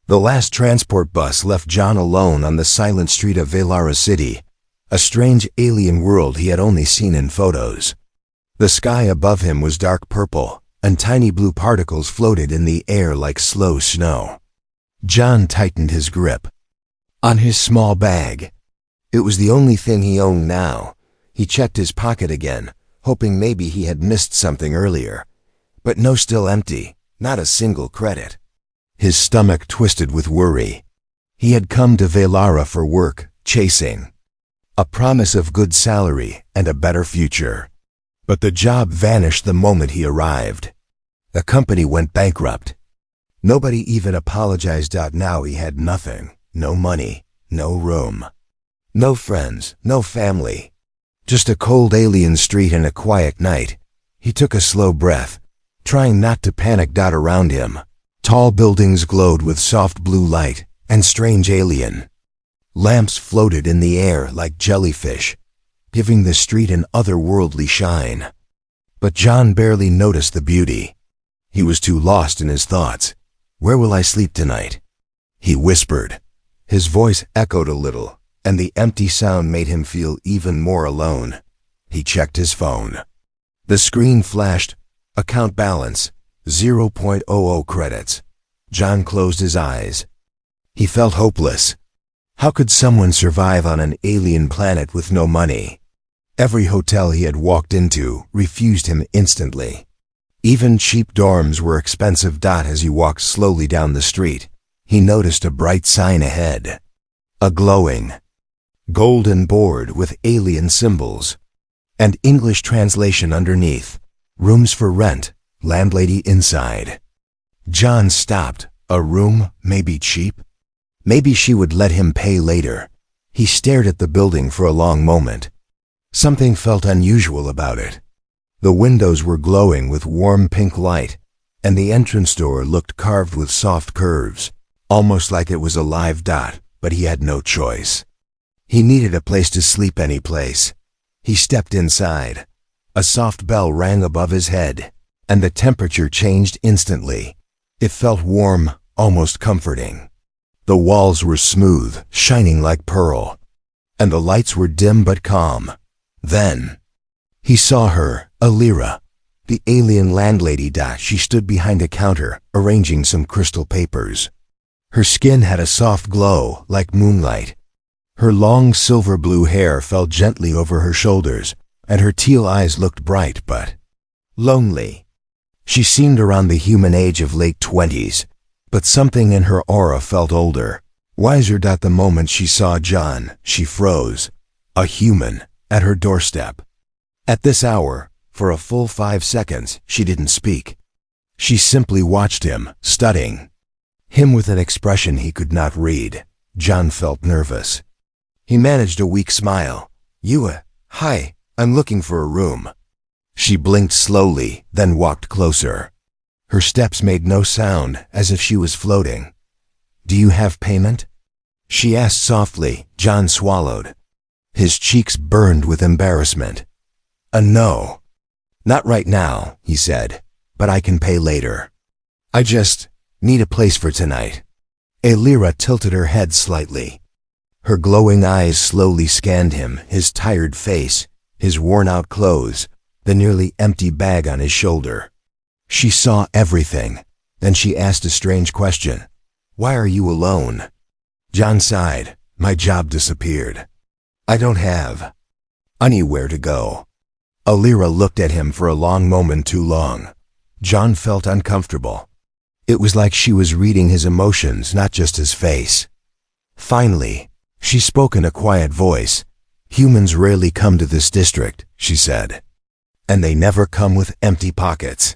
The last transport bus left John alone on the silent street of Velara City, a strange alien world he had only seen in photos. The sky above him was dark purple, and tiny blue particles floated in the air like slow snow. John tightened his grip on his small bag. It was the only thing he owned now. He checked his pocket again, hoping maybe he had missed something earlier. But no, still empty, not a single credit. His stomach twisted with worry. He had come to Velara for work, chasing a promise of good salary and a better future. But the job vanished the moment he arrived. The company went bankrupt. Nobody even apologized. Now he had nothing, no money, no room, no friends, no family. Just a cold alien street and a quiet night. He took a slow breath, trying not to panic. Around him, tall buildings glowed with soft blue light, and strange alien lamps floated in the air like jellyfish, giving the street an otherworldly shine. But John barely noticed the beauty. He was too lost in his thoughts. "Where will I sleep tonight?" he whispered. His voice echoed a little, and the empty sound made him feel even more alone. He checked his phone. The screen flashed, account balance, 0.00 credits. John closed his eyes. He felt hopeless. How could someone survive on an alien planet with no money? Every hotel he had walked into refused him instantly. Even cheap dorms were expensive. As he walked slowly down the street, he noticed a bright sign ahead. A glowing golden board with alien symbols and English translation underneath. Rooms for rent, landlady inside. John stopped. A room, maybe cheap? Maybe she would let him pay later. He stared at the building for a long moment. Something felt unusual about it. The windows were glowing with warm pink light, and the entrance door looked carved with soft curves, almost like it was a live dot, but he had no choice. He needed a place to sleep, any place. He stepped inside. A soft bell rang above his head, and the temperature changed instantly. It felt warm, almost comforting. The walls were smooth, shining like pearl, and the lights were dim but calm. Then he saw her, Alira, the alien landlady. She stood behind a counter, arranging some crystal papers. Her skin had a soft glow, like moonlight. Her long silver blue hair fell gently over her shoulders, and her teal eyes looked bright but lonely. She seemed around the human age of late 20s, but something in her aura felt older, wiser. The moment she saw John, she froze. A human, at her doorstep. At this hour, for a full 5 seconds, she didn't speak. She simply watched him, studying him with an expression he could not read. John felt nervous. He managed a weak smile. Hi, I'm looking for a room." She blinked slowly, then walked closer. Her steps made no sound, as if she was floating. "Do you have payment?" she asked softly. John swallowed. His cheeks burned with embarrassment. No. "Not right now," he said, "but I can pay later. I just need a place for tonight." Alira tilted her head slightly. Her glowing eyes slowly scanned him, his tired face, his worn-out clothes, the nearly empty bag on his shoulder. She saw everything. Then she asked a strange question. "Why are you alone?" John sighed. "My job disappeared. I don't have anywhere to go." Alira looked at him for a long moment, too long. John felt uncomfortable. It was like she was reading his emotions, not just his face. Finally, she spoke in a quiet voice. "Humans rarely come to this district," she said. "And they never come with empty pockets."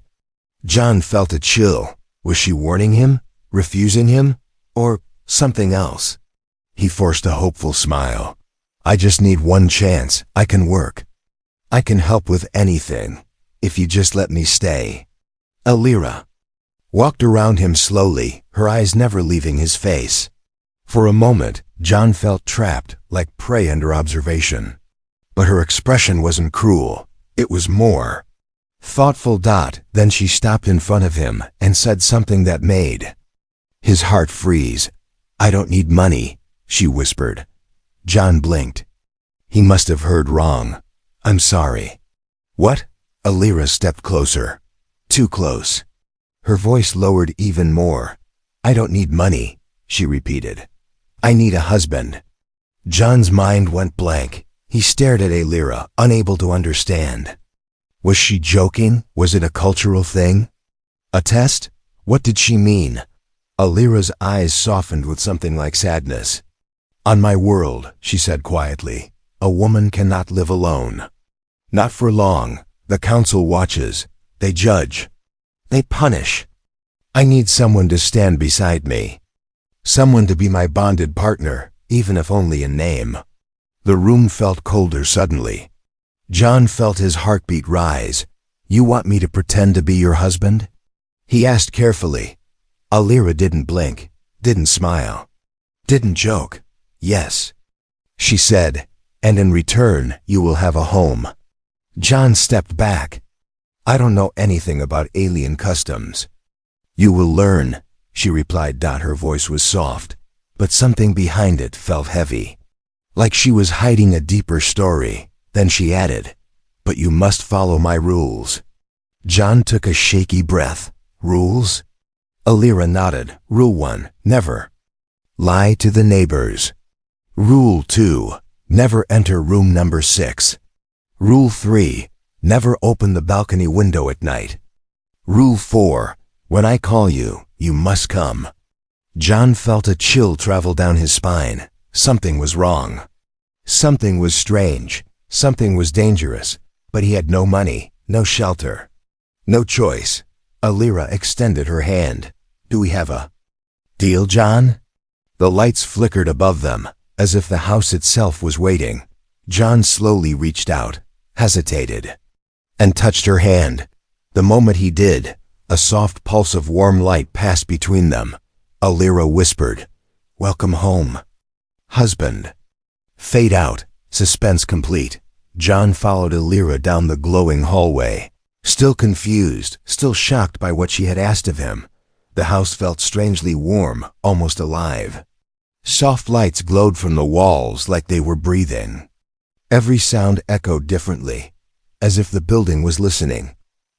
John felt a chill. Was she warning him, refusing him, or something else? He forced a hopeful smile. "I just need one chance. I can work. I can help with anything, if you just let me stay." Alira walked around him slowly, her eyes never leaving his face. For a moment, John felt trapped, like prey under observation. But her expression wasn't cruel. It was more thoughtful. Then she stopped in front of him and said something that made His heart froze. "I don't need money," she whispered. John blinked. He must have heard wrong. "I'm sorry." "What?" Alira stepped closer. Too close. Her voice lowered even more. "I don't need money," she repeated. "I need a husband." John's mind went blank. He stared at Alira, unable to understand. Was she joking? Was it a cultural thing? A test? What did she mean? Alira's eyes softened with something like sadness. "On my world," she said quietly, "a woman cannot live alone. Not for long. The council watches. They judge. They punish. I need someone to stand beside me. Someone to be my bonded partner, even if only in name." The room felt colder suddenly. John felt his heartbeat rise. "You want me to pretend to be your husband?" he asked carefully. Alira didn't blink, didn't smile, didn't joke. "Yes," she said, "and in return you will have a home." John stepped back. "I don't know anything about alien customs." "You will learn," she replied. Her voice was soft, but something behind it felt heavy, like she was hiding a deeper story. Then she added, "But you must follow my rules." John took a shaky breath. "Rules?" Alira nodded. "Rule 1, never lie to the neighbors. Rule 2, never enter room number 6. Rule 3, never open the balcony window at night. Rule 4, when I call you, you must come." John felt a chill travel down his spine. Something was wrong. Something was strange. Something was dangerous. But he had no money, no shelter, no choice. Alira extended her hand. "Do we have a deal, John?" The lights flickered above them, as if the house itself was waiting. John slowly reached out, hesitated, and touched her hand. The moment he did, a soft pulse of warm light passed between them. Alira whispered, "Welcome home, husband." Fade out, suspense complete. John followed Alira down the glowing hallway. Still confused, still shocked by what she had asked of him. The house felt strangely warm, almost alive. Soft lights glowed from the walls like they were breathing. Every sound echoed differently, as if the building was listening.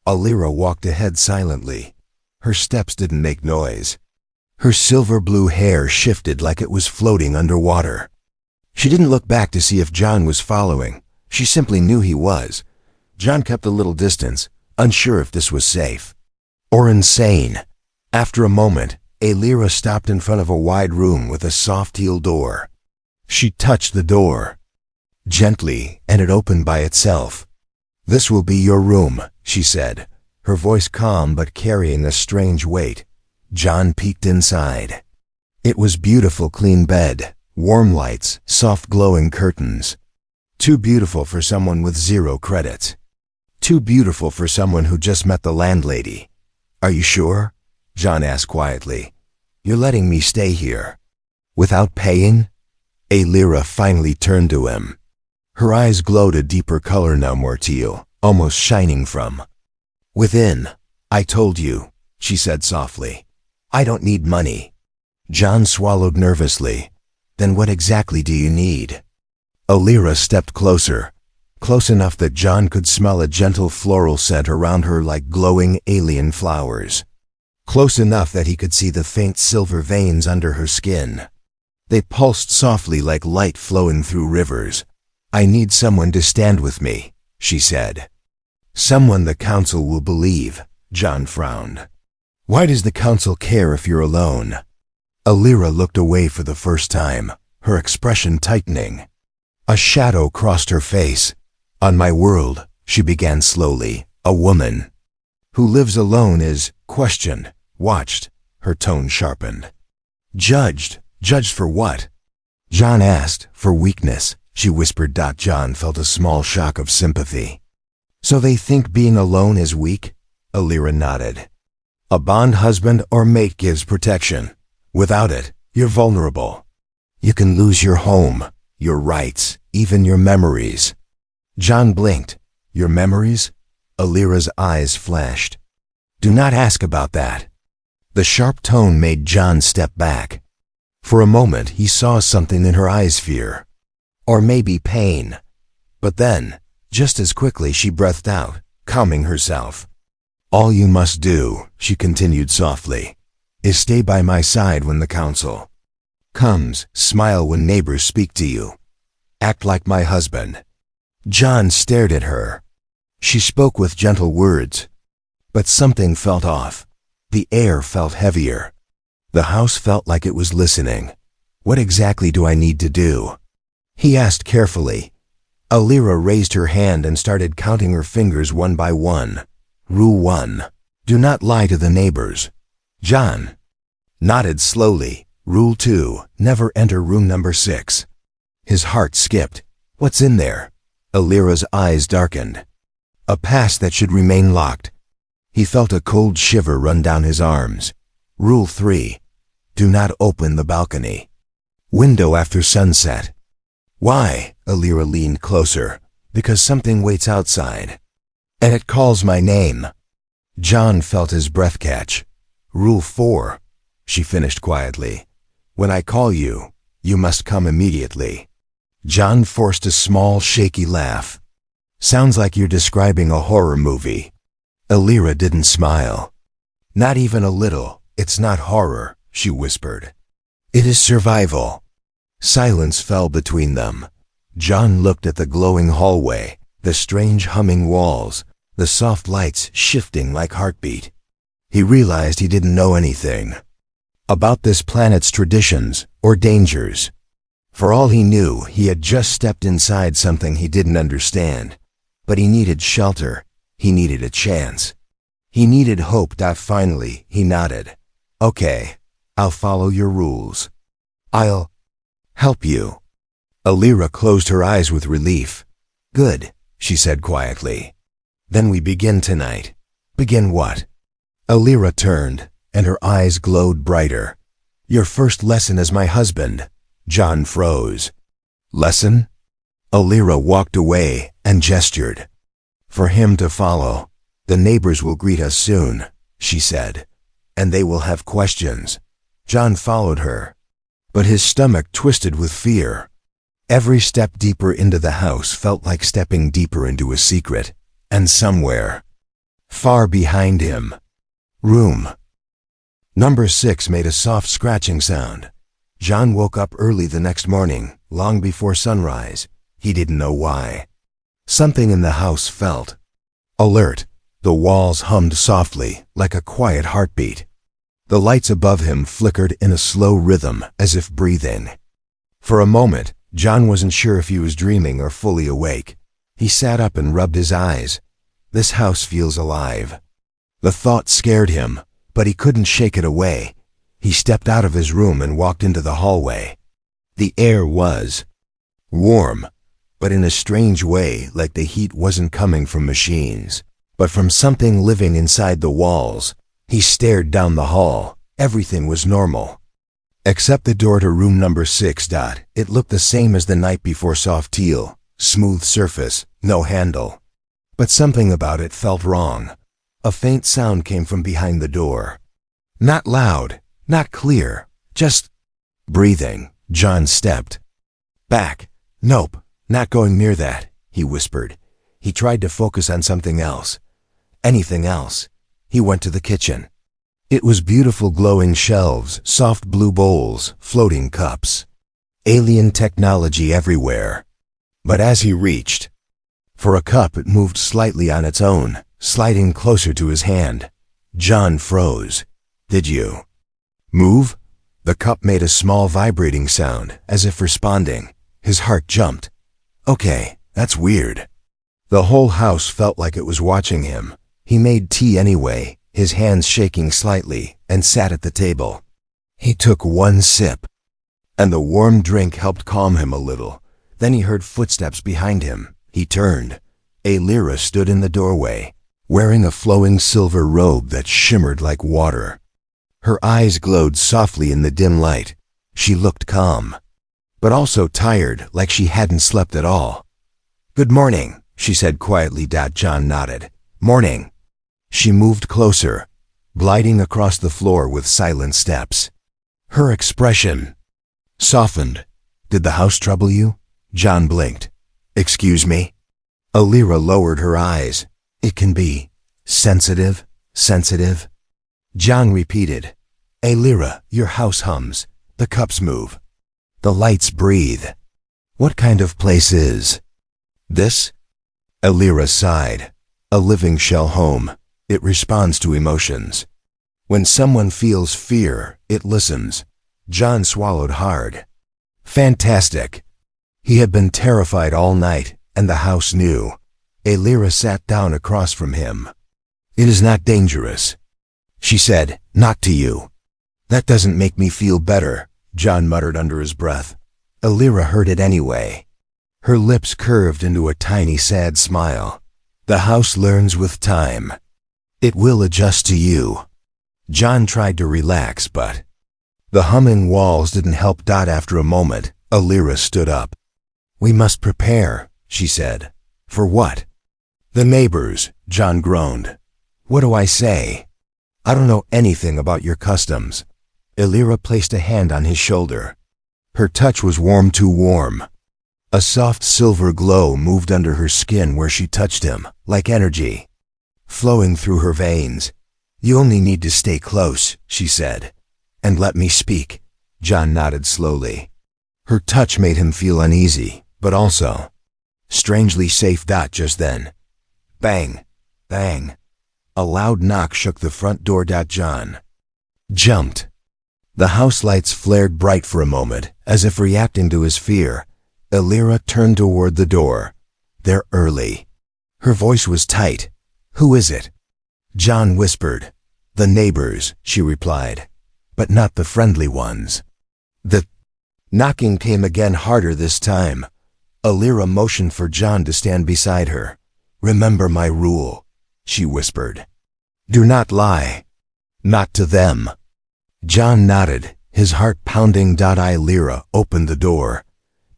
Alira walked ahead silently. Her steps didn't make noise. Her silver blue hair shifted like it was floating underwater. She didn't look back to see if John was following. She simply knew he was. John kept a little distance, unsure if this was safe or insane. After a moment, Alira stopped in front of a wide room with a soft teal door. She touched the door gently, and it opened by itself. "This will be your room," she said, her voice calm but carrying a strange weight. John peeked inside. It was beautiful, clean bed, warm lights, soft glowing curtains. Too beautiful for someone with 0 credits. Too beautiful for someone who just met the landlady. "Are you sure?" John asked quietly. "You're letting me stay here without paying?" Alira finally turned to him. Her eyes glowed a deeper color now, more teal, almost shining from within. "I told you," she said softly. "I don't need money." John swallowed nervously. "Then what exactly do you need?" Alira stepped closer, close enough that John could smell a gentle floral scent around her like glowing alien flowers. Close enough that he could see the faint silver veins under her skin. They pulsed softly like light flowing through rivers. "I need someone to stand with me," she said. "Someone the council will believe." John frowned. "Why does the council care if you're alone?" Alira looked away for the first time, her expression tightening. A shadow crossed her face. "On my world," she began slowly, "a woman who lives alone is questioned, watched." Her tone sharpened. "Judged? Judged for what?" John asked. "For weakness," she whispered. John felt a small shock of sympathy. "So they think being alone is weak?" Alira nodded. "A bond husband or mate gives protection. Without it, you're vulnerable. You can lose your home, your rights, even your memories." John blinked. "Your memories?" Alira's eyes flashed. "Do not ask about that." The sharp tone made John step back. For a moment, he saw something in her eyes, fear. Or maybe pain. But then, just as quickly, she breathed out, calming herself. "All you must do," she continued softly, "is stay by my side when the council comes, smile when neighbors speak to you. Act like my husband." John stared at her. She spoke with gentle words. But something felt off. The air felt heavier. The house felt like it was listening. "What exactly do I need to do?" he asked carefully. Alira raised her hand and started counting her fingers one by one. Rule 1. Do not lie to the neighbors. John nodded slowly. Rule 2. Never enter room number 6. His heart skipped. What's in there? Alira's eyes darkened. A past that should remain locked. He felt a cold shiver run down his arms. Rule 3. Do not open the balcony window after sunset. Why? Alira leaned closer. Because something waits outside. And it calls my name. John felt his breath catch. Rule 4. She finished quietly. When I call you, you must come immediately. John forced a small, shaky laugh. Sounds like you're describing a horror movie. Alira didn't smile. Not even a little. It's not horror, she whispered. It is survival. Silence fell between them. John looked at the glowing hallway, the strange humming walls, the soft lights shifting like heartbeat. He realized he didn't know anything about this planet's traditions or dangers. For all he knew, he had just stepped inside something he didn't understand. But he needed shelter. He needed a chance. He needed hope. Finally, he nodded. Okay, I'll follow your rules. I'll help you. Alira closed her eyes with relief. Good, she said quietly. Then we begin tonight. Begin what? Alira turned, and her eyes glowed brighter. Your first lesson as my husband. John froze. Lesson? Alira walked away and gestured. For him to follow. The neighbors will greet us soon, she said. And they will have questions. John followed her. But his stomach twisted with fear. Every step deeper into the house felt like stepping deeper into a secret. And somewhere, far behind him, room number 6 made a soft scratching sound. John woke up early the next morning, long before sunrise. He didn't know why. Something in the house felt alert. The walls hummed softly, like a quiet heartbeat. The lights above him flickered in a slow rhythm, as if breathing. For a moment, John wasn't sure if he was dreaming or fully awake. He sat up and rubbed his eyes. This house feels alive. The thought scared him, but he couldn't shake it away. He stepped out of his room and walked into the hallway. The air was warm, but in a strange way, like the heat wasn't coming from machines, but from something living inside the walls. He stared down the hall. Everything was normal. Except the door to room number 6. It looked the same as the night before, soft teal, smooth surface, no handle. But something about it felt wrong. A faint sound came from behind the door. Not loud, not clear, just breathing. John stepped back. Nope, not going near that, he whispered. He tried to focus on something else. Anything else. He went to the kitchen. It was beautiful, glowing shelves, soft blue bowls, floating cups. Alien technology everywhere. But as he reached for a cup, it moved slightly on its own, sliding closer to his hand. John froze. Did you move? The cup made a small vibrating sound, as if responding. His heart jumped. Okay, that's weird. The whole house felt like it was watching him. He made tea anyway, his hands shaking slightly, and sat at the table. He took one sip, and the warm drink helped calm him a little. Then he heard footsteps behind him. He turned. Alira stood in the doorway, wearing a flowing silver robe that shimmered like water. Her eyes glowed softly in the dim light. She looked calm, but also tired, like she hadn't slept at all. Good morning, she said quietly. John nodded. Morning. She moved closer. gliding across the floor with silent steps. Her expression softened. Did the house trouble you? John blinked. Excuse me? Alira lowered her eyes. It can be. Sensitive. John repeated. Alira, your house hums. The cups move. The lights breathe. What kind of place is this? Alira sighed. A living shell home. It responds to emotions. When someone feels fear, it listens. John swallowed hard. Fantastic. He had been terrified all night, and the house knew. Alira sat down across from him. It is not dangerous, she said. Not to you. That doesn't make me feel better, John muttered under his breath. Alira heard it anyway. Her lips curved into a tiny sad smile. The house learns with time. It will adjust to you. John tried to relax, but the humming walls didn't help. After a moment, Alira stood up. We must prepare, she said. For what? The neighbors, John groaned. What do I say? I don't know anything about your customs. Alira placed a hand on his shoulder. Her touch was warm, too warm. A soft silver glow moved under her skin where she touched him, like energy flowing through her veins. You only need to stay close, she said. And let me speak. John nodded slowly. Her touch made him feel uneasy, but also strangely safe. Just then. Bang! Bang! A loud knock shook the front door. John jumped. The house lights flared bright for a moment, as if reacting to his fear. Alira turned toward the door. They're early. Her voice was tight. Who is it? John whispered. The neighbors, she replied. But not the friendly ones. The knocking came again, harder this time. Alira motioned for John to stand beside her. Remember my rule, she whispered. Do not lie. Not to them. John nodded, his heart pounding. Alira opened the door.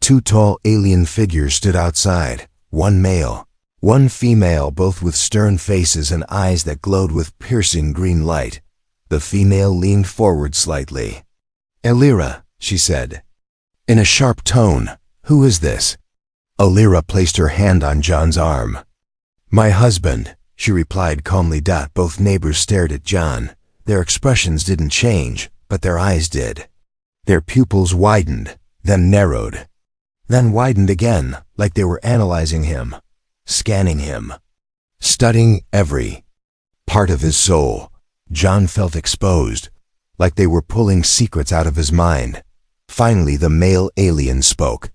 Two tall alien figures stood outside, one male, one female, both with stern faces and eyes that glowed with piercing green light. The female leaned forward slightly. Alira, she said, in a sharp tone. Who is this? Alira placed her hand on John's arm. My husband, she replied calmly. Both neighbors stared at John. Their expressions didn't change, but their eyes did. Their pupils widened, then narrowed, then widened again, like they were analyzing him, scanning him, studying every part of his soul. John felt exposed, like they were pulling secrets out of his mind. Finally, the male alien spoke.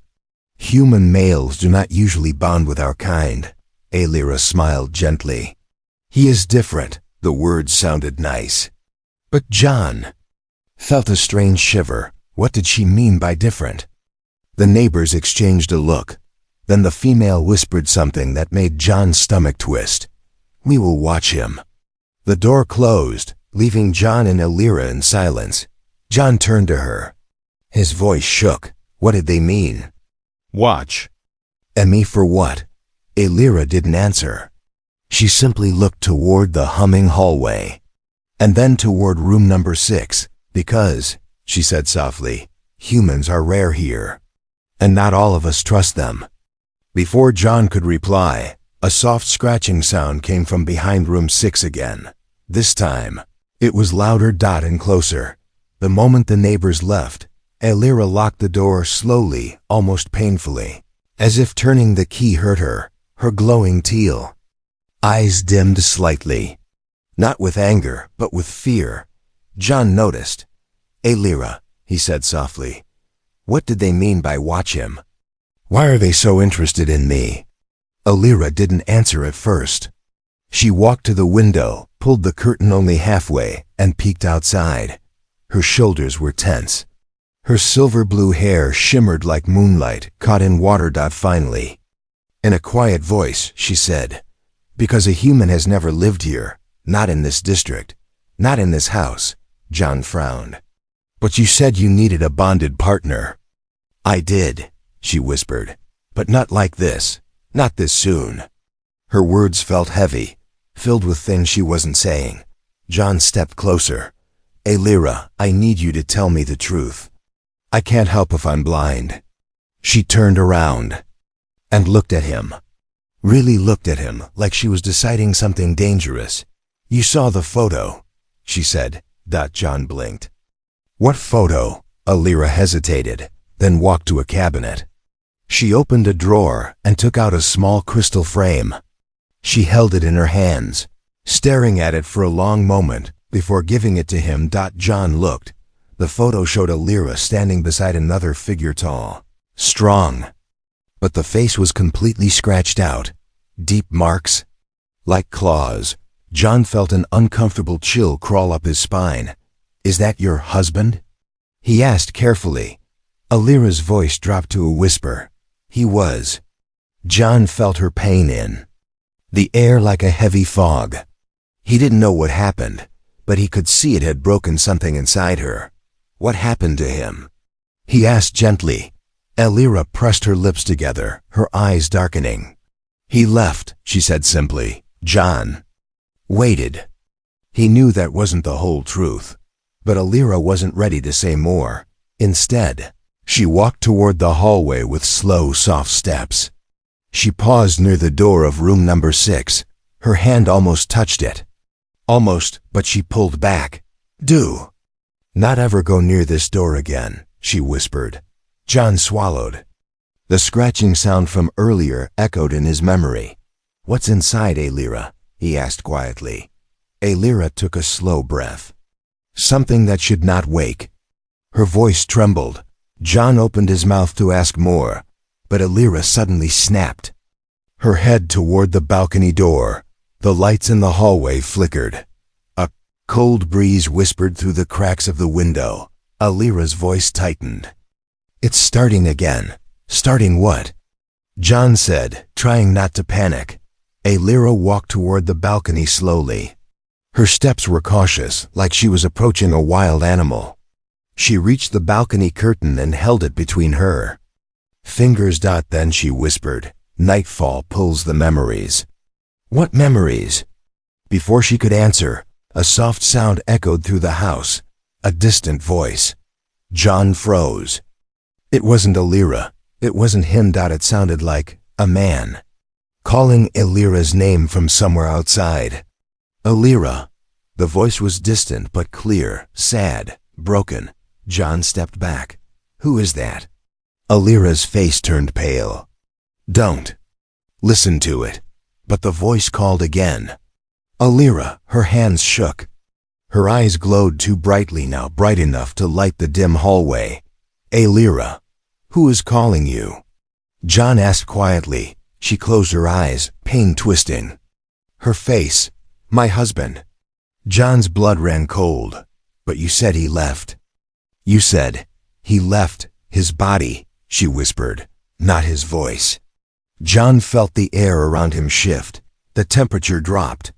Human males do not usually bond with our kind. Alira smiled gently. He is different. The words sounded nice. But John felt a strange shiver. What did she mean by different? The neighbors exchanged a look. Then the female whispered something that made John's stomach twist. We will watch him. The door closed, leaving John and Alira in silence. John turned to her. His voice shook. What did they mean? Watch. And me for what? Alira didn't answer. She simply looked toward the humming hallway, and then toward room number 6, because, she said softly, humans are rare here, and not all of us trust them. Before John could reply, a soft scratching sound came from behind room 6 again. This time, it was louder and closer. The moment the neighbors left, Alira locked the door slowly, almost painfully, as if turning the key hurt her. Her glowing teal eyes dimmed slightly, not with anger, but with fear. John noticed. Alira, he said softly, what did they mean by watch him? Why are they so interested in me? Alira didn't answer at first. She walked to the window, pulled the curtain only halfway, and peeked outside. Her shoulders were tense. Her silver blue hair shimmered like moonlight caught in water. Finally, in a quiet voice, she said, because a human has never lived here, not in this district, not in this house. John frowned. But you said you needed a bonded partner. I did, she whispered, but not like this, not this soon. Her words felt heavy, filled with things she wasn't saying. John stepped closer. Elira, I need you to tell me the truth. I can't help if I'm blind. She turned around and looked at him. Really looked at him like she was deciding something dangerous. You saw the photo, she said. John blinked. What photo? Elira hesitated, then walked to a cabinet. She opened a drawer and took out a small crystal frame. She held it in her hands, staring at it for a long moment before giving it to him. John looked. The photo showed Elira standing beside another figure, tall, strong. But the face was completely scratched out. Deep marks, like claws. John felt an uncomfortable chill crawl up his spine. Is that your husband? He asked carefully. Elira's voice dropped to a whisper. He was. John felt her pain in the air like a heavy fog. He didn't know what happened, but he could see it had broken something inside her. What happened to him? He asked gently. Elira pressed her lips together, her eyes darkening. He left, she said simply. John waited. He knew that wasn't the whole truth, but Elira wasn't ready to say more. Instead, she walked toward the hallway with slow, soft steps. She paused near the door of room number 6. Her hand almost touched it. Almost, but she pulled back. Do not ever go near this door again, she whispered. John swallowed. The scratching sound from earlier echoed in his memory. What's inside, Elira? He asked quietly. Elira took a slow breath. Something that should not wake. Her voice trembled. John opened his mouth to ask more, but Elira suddenly snapped. Her head toward the balcony door. The lights in the hallway flickered. A cold breeze whispered through the cracks of the window. Elira's voice tightened. It's starting again. Starting what? John said, trying not to panic. Elira walked toward the balcony slowly. Her steps were cautious, like she was approaching a wild animal. She reached the balcony curtain and held it between her fingers. Then she whispered, Nightfall pulls the memories. What memories? Before she could answer, a soft sound echoed through the house, a distant voice. John froze. It wasn't Elira. It wasn't him. It sounded like a man calling Elira's name from somewhere outside. Elira. The voice was distant but clear, sad, broken. John stepped back. Who is that? Elira's face turned pale. Don't listen to it. But the voice called again. Elira. Her hands shook. Her eyes glowed too brightly now, bright enough to light the dim hallway. Elira. Who is calling you? John asked quietly. She closed her eyes, pain twisting her face. My husband. John's blood ran cold. But you said he left. You said he left his body, she whispered, not his voice. John felt the air around him shift. The temperature dropped.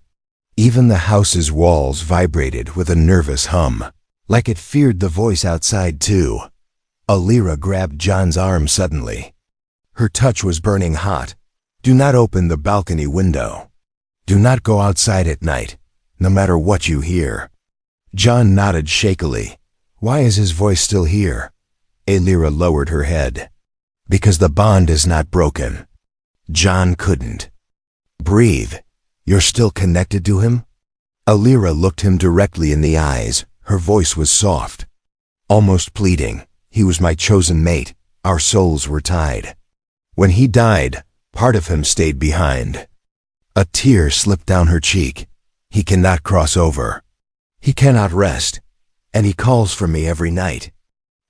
Even the house's walls vibrated with a nervous hum, like it feared the voice outside too. Elira grabbed John's arm suddenly. Her touch was burning hot. Do not open the balcony window. Do not go outside at night, no matter what you hear. John nodded shakily. Why is his voice still here? Elira lowered her head. Because the bond is not broken. John couldn't breathe. You're still connected to him? Elira looked him directly in the eyes. Her voice was soft, almost pleading. He was my chosen mate. Our souls were tied. When he died, part of him stayed behind. A tear slipped down her cheek. He cannot cross over. He cannot rest. And he calls for me every night.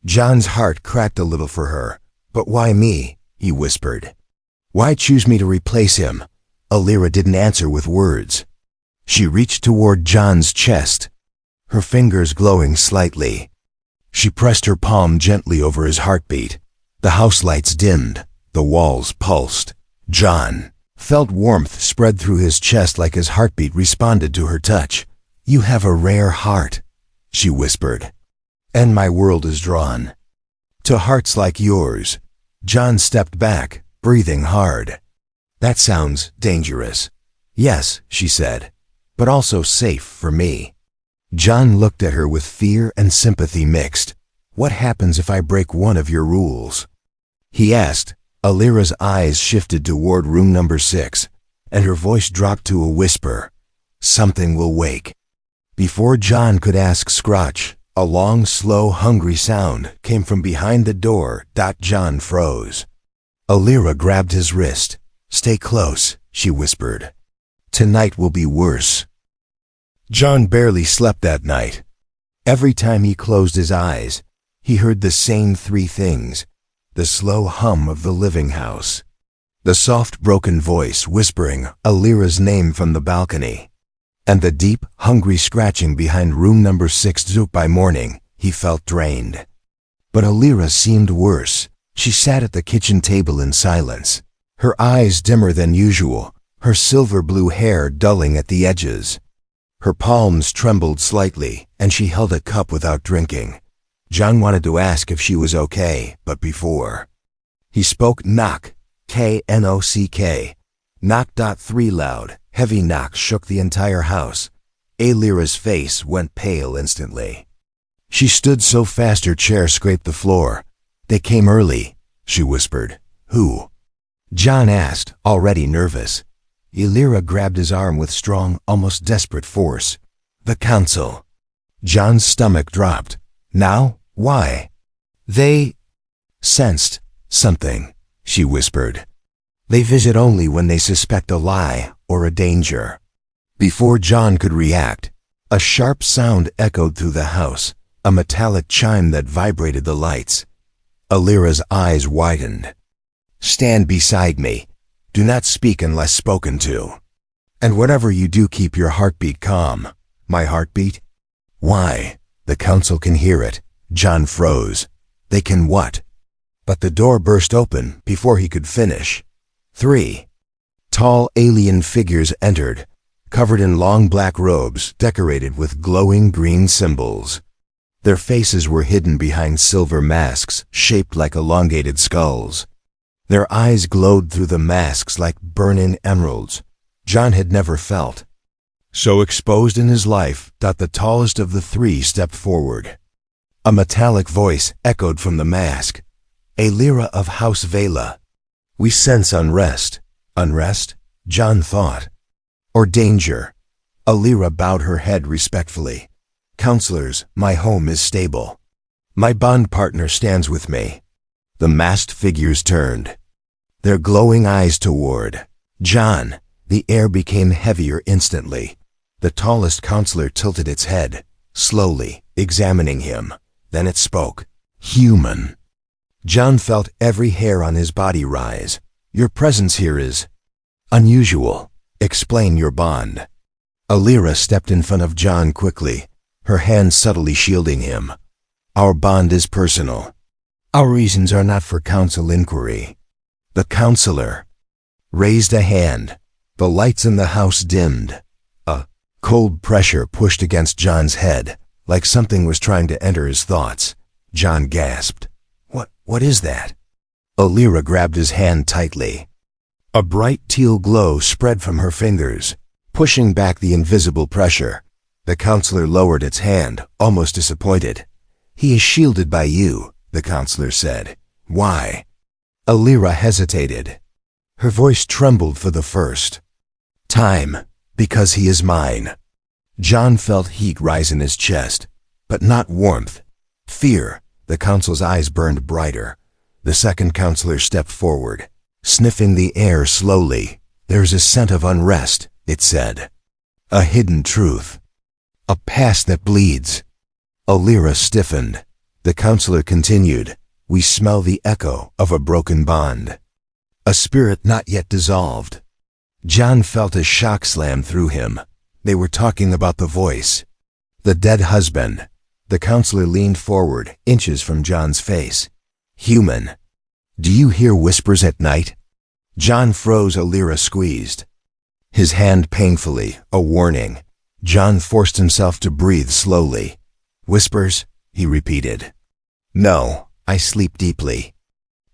John's heart cracked a little for her. But why me? He whispered. Why choose me to replace him? Elira didn't answer with words. She reached toward John's chest, her fingers glowing slightly. She pressed her palm gently over his heartbeat. The house lights dimmed. The walls pulsed. John felt warmth spread through his chest like his heartbeat responded to her touch. You have a rare heart, she whispered. And my world is drawn to hearts like yours. John stepped back, breathing hard. That sounds dangerous. Yes, she said, but also safe for me. John looked at her with fear and sympathy mixed. What happens if I break one of your rules? He asked. Alira's eyes shifted toward room number 6, and her voice dropped to a whisper. Something will wake. Before John could ask Scrotch, a long, slow, hungry sound came from behind the door. John froze. Alira grabbed his wrist. Stay close, she whispered. Tonight will be worse. John barely slept that night. Every time he closed his eyes, he heard the same 3 things. The slow hum of the living house. The soft broken voice whispering Alira's name from the balcony. And the deep, hungry scratching behind room number 6. By morning, he felt drained. But Alira seemed worse. She sat at the kitchen table in silence, her eyes dimmer than usual, her silver blue hair dulling at the edges. Her palms trembled slightly, and she held a cup without drinking. John wanted to ask if she was okay, but before he spoke, knock, K-N-O-C-K. Knock. 3 loud, heavy knocks shook the entire house. Alira's face went pale instantly. She stood so fast her chair scraped the floor. They came early, she whispered. Who? John asked, already nervous. Alira grabbed his arm with strong, almost desperate force. The council. John's stomach dropped. Now? Why? They sensed something, she whispered. They visit only when they suspect a lie or a danger. Before John could react, a sharp sound echoed through the house, a metallic chime that vibrated the lights. Alira's eyes widened. Stand beside me. Do not speak unless spoken to. And whatever you do, keep your heartbeat calm. My heartbeat? Why? The council can hear it. John froze. They can what? But the door burst open before he could finish. 3 tall alien figures entered, covered in long black robes decorated with glowing green symbols. Their faces were hidden behind silver masks shaped like elongated skulls. Their eyes glowed through the masks like burn-in emeralds. John had never felt so exposed in his life. The tallest of the 3 stepped forward. A metallic voice echoed from the mask. Alira of House Vela. We sense unrest. Unrest? John thought. Or danger. Alira bowed her head respectfully. Counselors, my home is stable. My bond partner stands with me. The masked figures turned, their glowing eyes toward John. The air became heavier instantly. The tallest counselor tilted its head, slowly, examining him. Then it spoke. Human. John felt every hair on his body rise. Your presence here is unusual. Explain your bond. Alira stepped in front of John quickly, her hand subtly shielding him. Our bond is personal. Our reasons are not for council inquiry. The counselor raised a hand. The lights in the house dimmed. A cold pressure pushed against John's head, like something was trying to enter his thoughts. John gasped. What is that? Alira grabbed his hand tightly. A bright teal glow spread from her fingers, pushing back the invisible pressure. The counselor lowered its hand, almost disappointed. He is shielded by you, the counselor said. Why? Alira hesitated. Her voice trembled for the first time. Because he is mine. John felt heat rise in his chest, but not warmth. Fear. The counsel's eyes burned brighter. The second counselor stepped forward, sniffing the air slowly. There's a scent of unrest, it said. A hidden truth. A past that bleeds. Alira stiffened. The counselor continued. We smell the echo of a broken bond. A spirit not yet dissolved. John felt a shock slam through him. They were talking about the voice. The dead husband. The counselor leaned forward, inches from John's face. Human. Do you hear whispers at night? John froze. Alira squeezed his hand painfully, a warning. John forced himself to breathe slowly. Whispers, he repeated. No, I sleep deeply.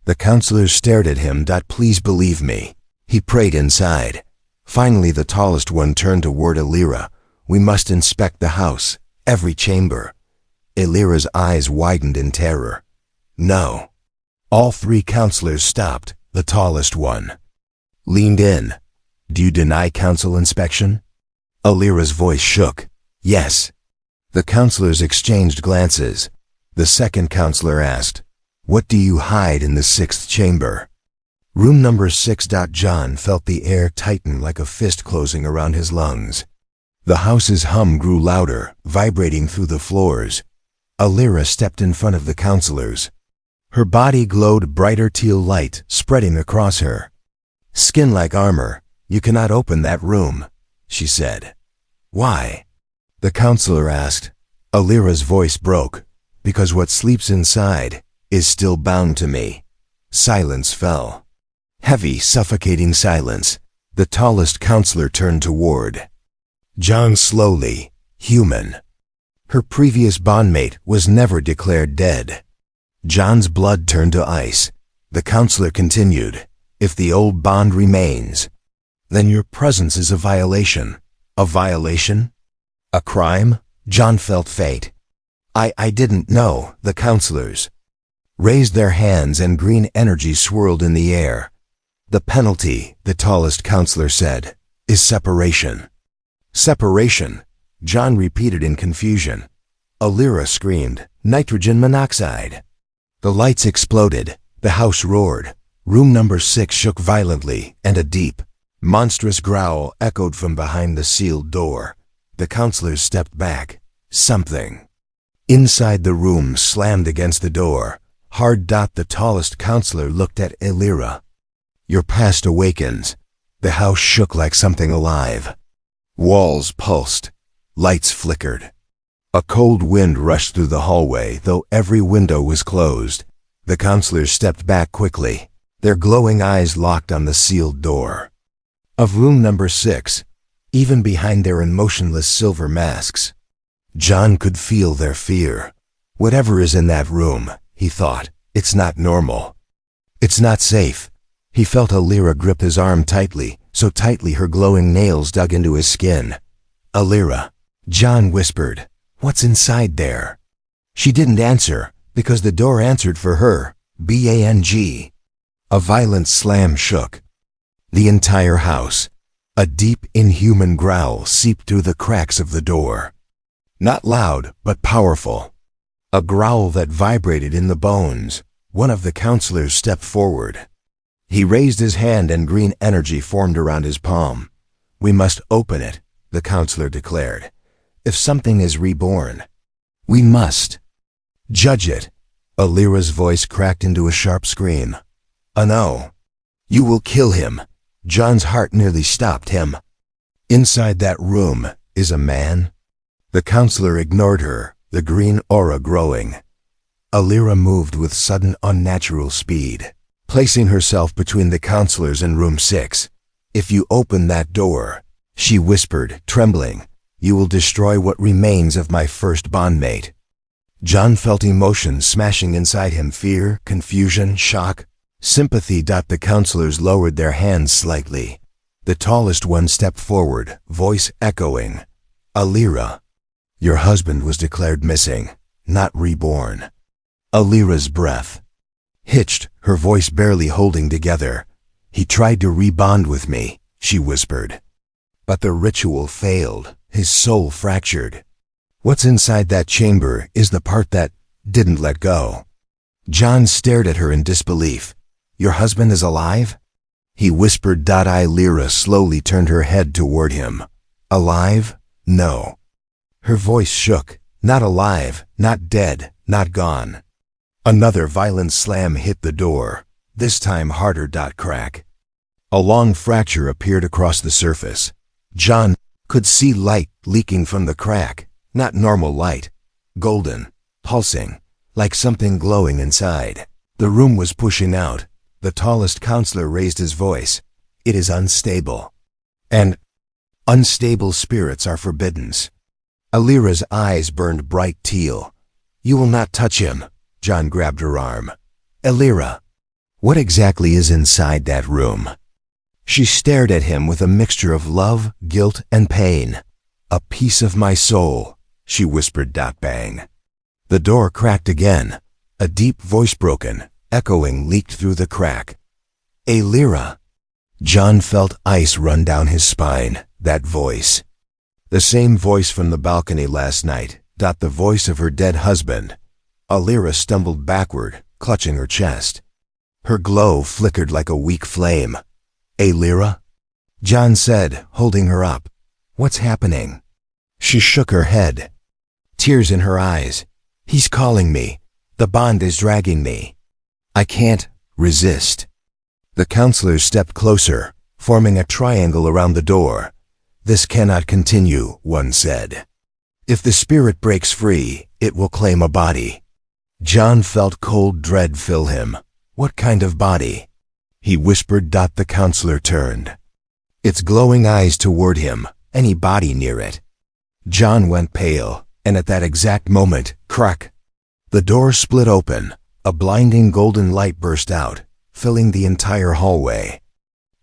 The counselor stared at him. Please believe me. He prayed inside. Finally, the tallest one turned toward Alira. We must inspect the house. Every chamber. Elira's eyes widened in terror. No. All three counselors stopped, the tallest one. Leaned in. Do you deny council inspection? Elira's voice shook. Yes. The counselors exchanged glances. The second counselor asked, What do you hide in the sixth chamber? Room number 6. John felt the air tighten like a fist closing around his lungs. The house's hum grew louder, vibrating through the floors. Elira stepped in front of the counselors. Her body glowed brighter teal light, spreading across her. Skin like armor. You cannot open that room, she said. Why? The counselor asked. Elira's voice broke. Because what sleeps inside is still bound to me. Silence fell. Heavy, suffocating silence. The tallest counselor turned toward John slowly, human. Her previous bondmate was never declared dead. John's blood turned to ice. The counselor continued, If the old bond remains, then your presence is a violation. A violation? A crime? John felt fate. I didn't know, the counselors raised their hands and green energy swirled in the air. The penalty, the tallest counselor said, is separation. Separation, John repeated in confusion. Elira screamed, Nitrogen monoxide. The lights exploded. The house roared. Room number 6 shook violently, and a deep, monstrous growl echoed from behind the sealed door. The counselors stepped back. Something inside the room slammed against the door. Hard. The tallest counselor looked at Elira. Your past awakens. The house shook like something alive. Walls pulsed. Lights flickered. A cold wind rushed through the hallway, though every window was closed. The counselors stepped back quickly, their glowing eyes locked on the sealed door of room number 6, even behind their emotionless silver masks. John could feel their fear. Whatever is in that room, he thought, it's not normal. It's not safe. He felt Elira grip his arm tightly, so tightly her glowing nails dug into his skin. Elira, John whispered, what's inside there? She didn't answer, because the door answered for her, bang. A violent slam shook the entire house. A deep, inhuman growl seeped through the cracks of the door. Not loud, but powerful. A growl that vibrated in the bones. One of the counselors stepped forward. He raised his hand and green energy formed around his palm. We must open it, the counselor declared. If something is reborn, we must judge it. Elira's voice cracked into a sharp scream. No. You will kill him. John's heart nearly stopped him. Inside that room is a man. The counselor ignored her, the green aura growing. Elira moved with sudden unnatural speed, placing herself between the counselors and room 6. If you open that door, she whispered, trembling, you will destroy what remains of my first bondmate. John felt emotions smashing inside him, fear, confusion, shock, sympathy. The counselors lowered their hands slightly. The tallest one stepped forward, voice echoing, Elira, your husband was declared missing, not reborn. Elira's breath hitched, her voice barely holding together. He tried to rebond with me, she whispered. But the ritual failed, his soul fractured. What's inside that chamber is the part that didn't let go. John stared at her in disbelief. Your husband is alive? He whispered. Elira slowly turned her head toward him. Alive? No. Her voice shook. Not alive, not dead, not gone. Another violent slam hit the door, this time harder. Crack. A long fracture appeared across the surface. John could see light leaking from the crack. Not normal light. Golden, pulsing, like something glowing inside. The room was pushing out. The tallest counselor raised his voice. It is unstable. And unstable spirits are forbidden. Elira's eyes burned bright teal. You will not touch him. John grabbed her arm. Elira, what exactly is inside that room? She stared at him with a mixture of love, guilt, and pain. A piece of my soul, she whispered. Bang. The door cracked again. A deep voice, broken, echoing, leaked through the crack. "A Lyra." John felt ice run down his spine. That voice. The same voice from the balcony last night. The voice of her dead husband. Lyra stumbled backward, clutching her chest. Her glow flickered like a weak flame. "A Lyra?" John said, holding her up. "What's happening?" She shook her head. Tears in her eyes. "He's calling me. The bond is dragging me. I can't resist." The counselors stepped closer, forming a triangle around the door. "This cannot continue," one said. "If the spirit breaks free, it will claim a body." John felt cold dread fill him. "What kind of body?" he whispered. The counselor turned, its glowing eyes toward him. "Any body near it." John went pale, and at that exact moment, crack! The door split open. A blinding golden light burst out, filling the entire hallway.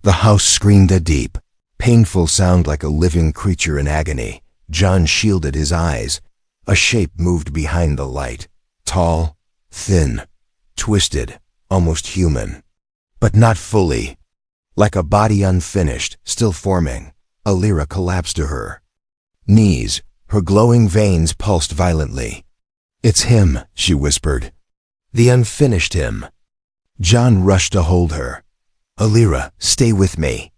The house screamed a deep, painful sound like a living creature in agony. John shielded his eyes. A shape moved behind the light. Tall, thin, twisted, almost human. But not fully. Like a body unfinished, still forming. Lyra collapsed to her knees. Her glowing veins pulsed violently. "It's him," she whispered. "The unfinished him." John rushed to hold her. "Lyra, stay with me."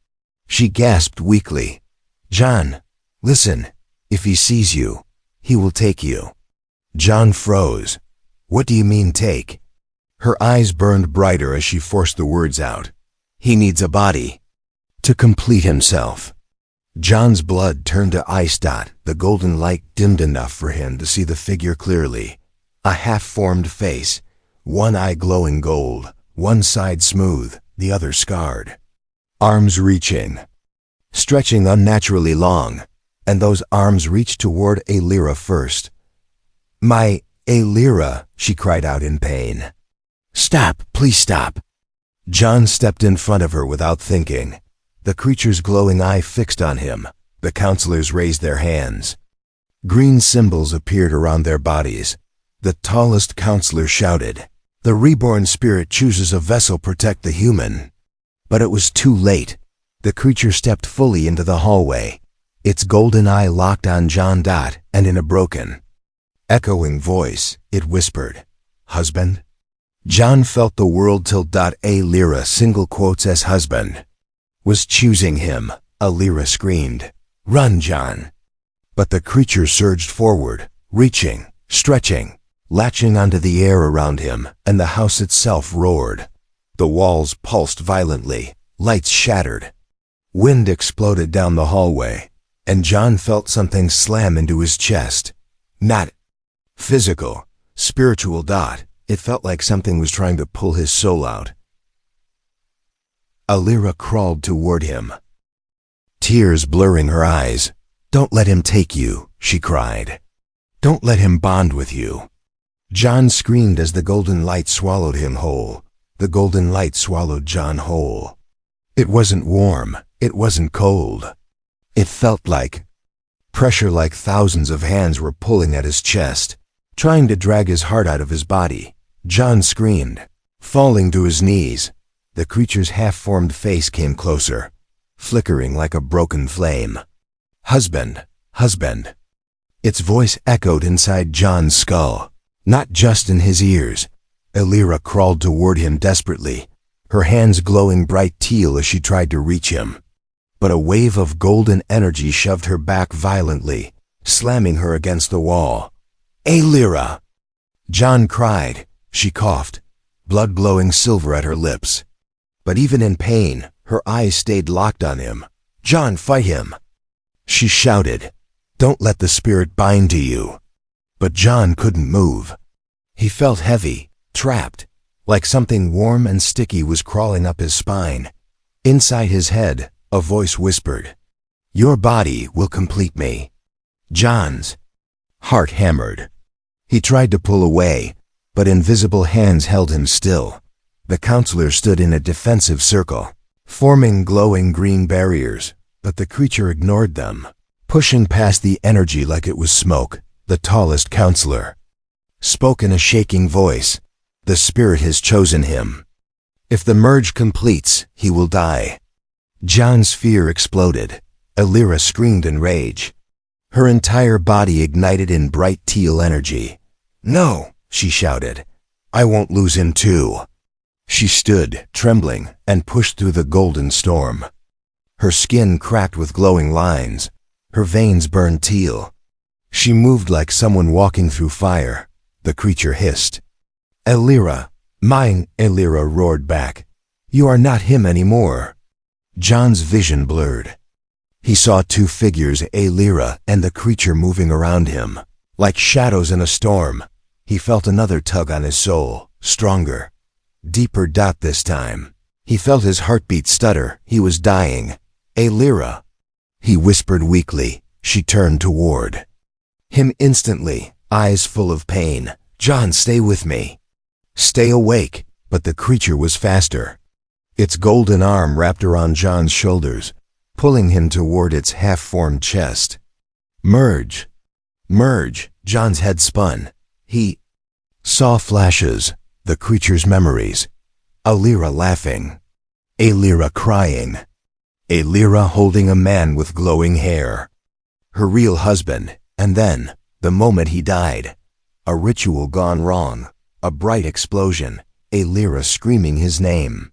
She gasped weakly. "John, listen. If he sees you, he will take you." John froze. "What do you mean, take?" Her eyes burned brighter as she forced the words out. "He needs a body to complete himself." John's blood turned to ice. The golden light dimmed enough for him to see the figure clearly. A half-formed face, one eye glowing gold, one side smooth, the other scarred. Arms reaching, stretching unnaturally long, and those arms reached toward Lyra first. "My Lyra," she cried out in pain. "Stop, please stop." John stepped in front of her without thinking. The creature's glowing eye fixed on him. The counselors raised their hands. Green symbols appeared around their bodies. The tallest counselor shouted, "The reborn spirit chooses a vessel, protect the human." But it was too late. The creature stepped fully into the hallway. Its golden eye locked on John. And in a broken, echoing voice, it whispered, "Husband?" John felt the world tilt. Lyra, single quotes as husband, was choosing him. Lyra screamed, "Run, John!" But the creature surged forward, reaching, stretching, latching onto the air around him, and the house itself roared. The walls pulsed violently, lights shattered. Wind exploded down the hallway, and John felt something slam into his chest. Not physical, spiritual. It felt like something was trying to pull his soul out. Lyra crawled toward him, tears blurring her eyes. "Don't let him take you," she cried. "Don't let him bond with you." John screamed as the golden light swallowed him whole. The golden light swallowed John whole. It wasn't warm. It wasn't cold. It felt like pressure, like thousands of hands were pulling at his chest, trying to drag his heart out of his body. John screamed, falling to his knees. The creature's half-formed face came closer, flickering like a broken flame. "Husband, husband." Its voice echoed inside John's skull, not just in his ears. Lyra crawled toward him desperately, her hands glowing bright teal as she tried to reach him. But a wave of golden energy shoved her back violently, slamming her against the wall. "Lyra!" John cried. She coughed, blood glowing silver at her lips. But even in pain, her eyes stayed locked on him. "John, fight him!" She shouted, "Don't let the spirit bind to you." But John couldn't move. He felt heavy, trapped, like something warm and sticky was crawling up his spine. Inside his head, a voice whispered, "Your body will complete me." John's heart hammered. He tried to pull away, but invisible hands held him still. The counselor stood in a defensive circle, forming glowing green barriers, but the creature ignored them, pushing past the energy like it was smoke. the tallest counselor, spoke in a shaking voice. The spirit has chosen him. If the merge completes, he will die. John's fear exploded. Elira screamed in rage. Her entire body ignited in bright teal energy. "No," she shouted. "I won't lose him too." She stood, trembling, and pushed through the golden storm. Her skin cracked with glowing lines. Her veins burned teal. She moved like someone walking through fire. The creature hissed. "Elira, mine," Elira roared back. "You are not him anymore." John's vision blurred. He saw two figures, Elira and the creature, moving around him. Like shadows in a storm, he felt another tug on his soul, stronger, deeper. This time, he felt his heartbeat stutter. He was dying. "Elira," he whispered weakly. She turned toward him instantly, eyes full of pain. "John, stay with me. Stay awake." But the creature was faster. Its golden arm wrapped around John's shoulders, pulling him toward its half-formed chest. "Merge. Merge." John's head spun. He saw flashes, the creature's memories. Elira laughing. Elira crying. Elira holding a man with glowing hair. Her real husband. And then, the moment he died. A ritual gone wrong. A bright explosion. Elira screaming his name.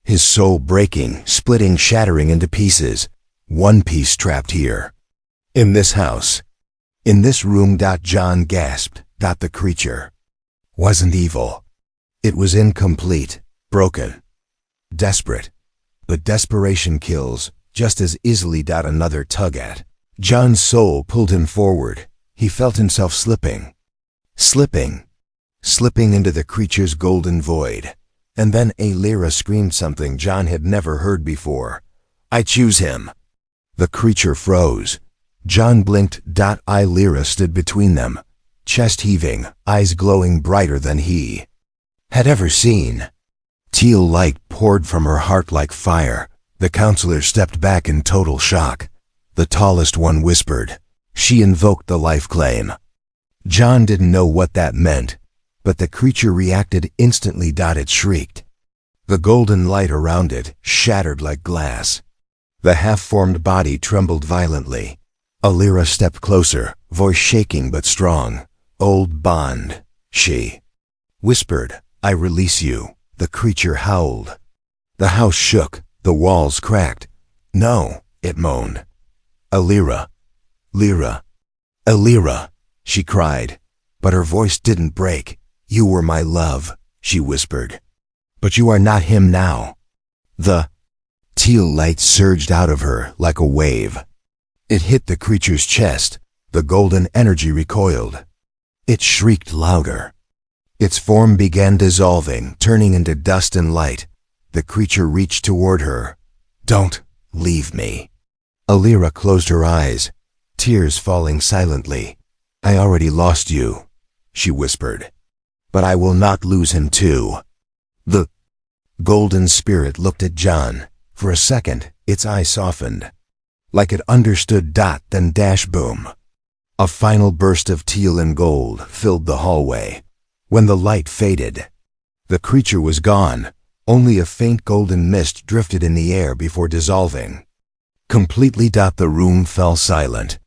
His soul breaking, splitting, shattering into pieces. One piece trapped here. In this house. In this room. John gasped. The creature wasn't evil. It was incomplete, broken, desperate. But desperation kills just as easily. Another tug at John's soul pulled him forward. He felt himself slipping into the creature's golden void. And then Elira screamed something John had never heard before. "I choose him." The creature froze. John blinked. Elira stood between them, chest heaving, eyes glowing brighter than he had ever seen. Teal light poured from her heart like fire. The counselor stepped back in total shock. The tallest one whispered. She invoked the life claim. John didn't know what that meant, but the creature reacted instantly. It shrieked. The golden light around it shattered like glass. The half-formed body trembled violently. Elira stepped closer, voice shaking but strong. "Old bond," she whispered. "I release you." The creature howled. The house shook. The walls cracked. "No," it moaned. "Elira. Lyra. Elira," she cried. But her voice didn't break. "You were my love," she whispered. "But you are not him now." The teal light surged out of her like a wave. It hit the creature's chest. The golden energy recoiled. It shrieked louder. Its form began dissolving, turning into dust and light. The creature reached toward her. "Don't leave me." Elira closed her eyes, tears falling silently. "I already lost you," she whispered. "But I will not lose him too." The golden spirit looked at John. For a second, its eyes softened, like it understood. Then boom. A final burst of teal and gold filled the hallway. When the light faded, the creature was gone. Only a faint golden mist drifted in the air before dissolving completely. The room fell silent.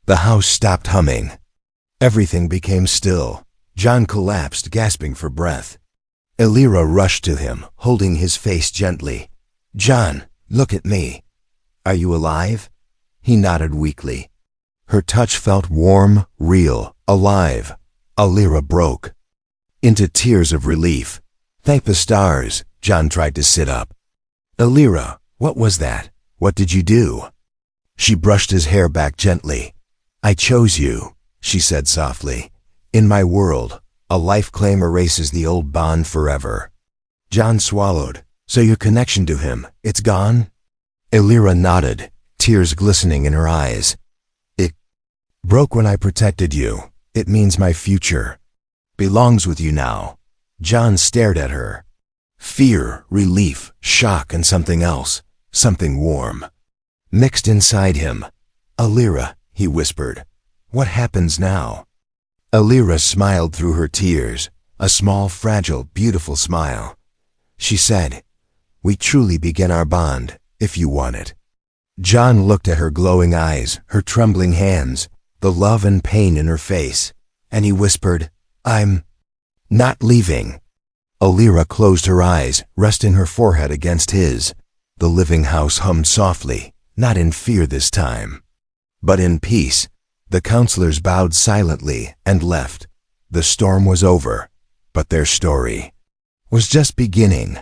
The house stopped humming. Everything became still. John collapsed, gasping for breath. Elira rushed to him, holding his face gently. "John, look at me. Are you alive?" He nodded weakly. Her touch felt warm, real, alive. Elira broke into tears of relief. "Thank the stars." John tried to sit up. "Elira, what was that? What did you do?" She brushed his hair back gently. "I chose you," she said softly. "In my world, a life claim erases the old bond forever." John swallowed. "So your connection to him, it's gone?" Elira nodded, tears glistening in her eyes. "It broke when I protected you. It means my future belongs with you now." John stared at her. Fear, relief, shock, and something else, something warm, mixed inside him. "Elira," he whispered, "what happens now?" Alira smiled through her tears, a small, fragile, beautiful smile. She said, "We truly begin our bond, if you want it." John looked at her glowing eyes, her trembling hands, the love and pain in her face, and he whispered, "I'm not leaving." Alira closed her eyes, resting her forehead against his. The living house hummed softly, not in fear this time, but in peace. The counselors bowed silently and left. The storm was over, but their story was just beginning.